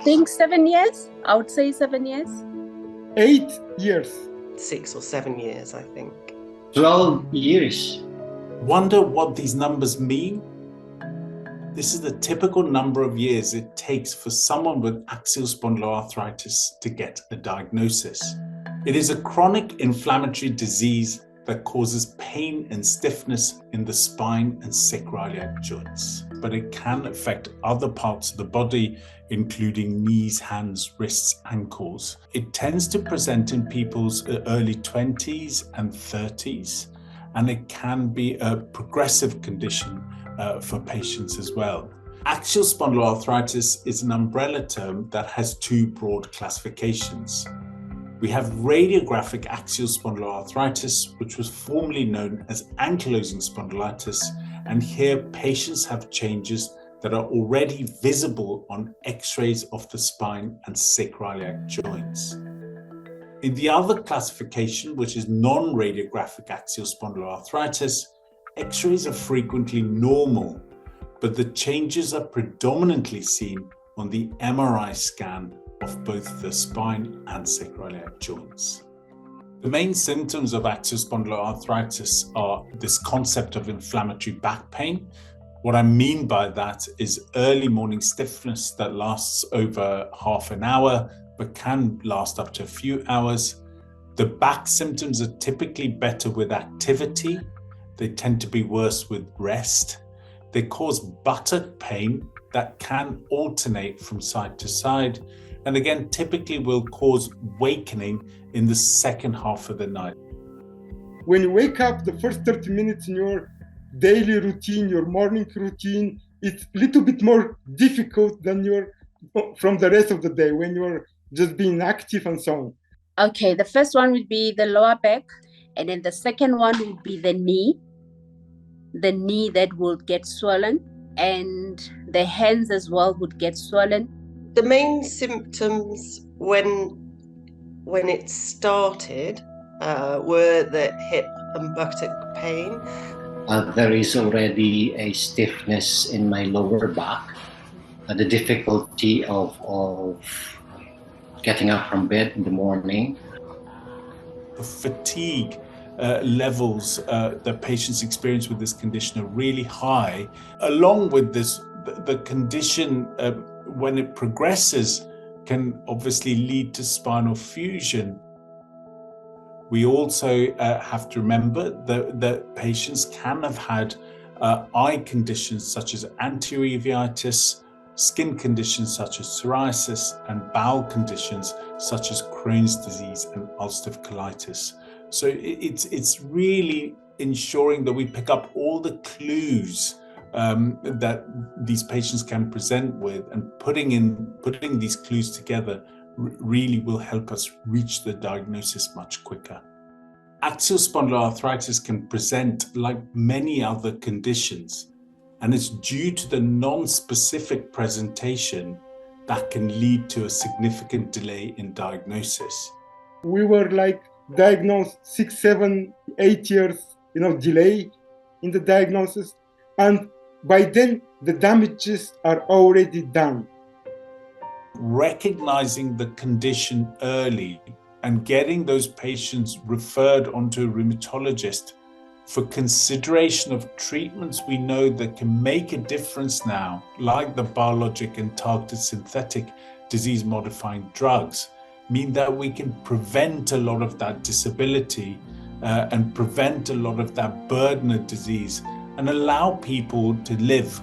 think 7 years. I would say 7 years. 8 years. 6 or 7 years, I think. 12 years. Wonder what these numbers mean? This is the typical number of years it takes for someone with axial spondyloarthritis to get a diagnosis. It is a chronic inflammatory disease that causes pain and stiffness in the spine and sacroiliac joints, but it can affect other parts of the body, including knees, hands, wrists, ankles. It tends to present in people's early 20s and 30s, and it can be a progressive condition for patients as well. Axial spondyloarthritis is an umbrella term that has two broad classifications. We have radiographic axial spondyloarthritis, which was formerly known as ankylosing spondylitis, and here patients have changes that are already visible on X-rays of the spine and sacroiliac joints. In the other classification, which is non-radiographic axial spondyloarthritis, X-rays are frequently normal, but the changes are predominantly seen on the MRI scan of both the spine and sacroiliac joints. The main symptoms of axial spondyloarthritis are this concept of inflammatory back pain. What I mean by that is early morning stiffness that lasts over half an hour, but can last up to a few hours. The back symptoms are typically better with activity. They tend to be worse with rest. They cause buttock pain that can alternate from side to side, and again, typically will cause wakening in the second half of the night. When you wake up, the first 30 minutes in your daily routine, your morning routine, it's a little bit more difficult than from the rest of the day when you're just being active and so on. Okay, the first one would be the lower back, and then the second one would be the knee. The knee that will get swollen, and the hands as well would get swollen. The main symptoms when it started were the hip and buttock pain. There is already a stiffness in my lower back, the difficulty of getting up from bed in the morning. The fatigue levels that patients experience with this condition are really high. Along with this, the condition, when it progresses, can obviously lead to spinal fusion. We also have to remember that patients can have had eye conditions such as anterior uveitis, skin conditions such as psoriasis, and bowel conditions such as Crohn's disease and ulcerative colitis. So it's really ensuring that we pick up all the clues that these patients can present with, and putting these clues together really will help us reach the diagnosis much quicker. Axial spondyloarthritis can present like many other conditions, and it's due to the non-specific presentation that can lead to a significant delay in diagnosis. We were diagnosed 6, 7, 8 years, delay in the diagnosis, and by then the damages are already done. Recognizing the condition early and getting those patients referred onto a rheumatologist for consideration of treatments we know that can make a difference now, like the biologic and targeted synthetic disease-modifying drugs, mean that we can prevent a lot of that disability and prevent a lot of that burden of disease, and allow people to live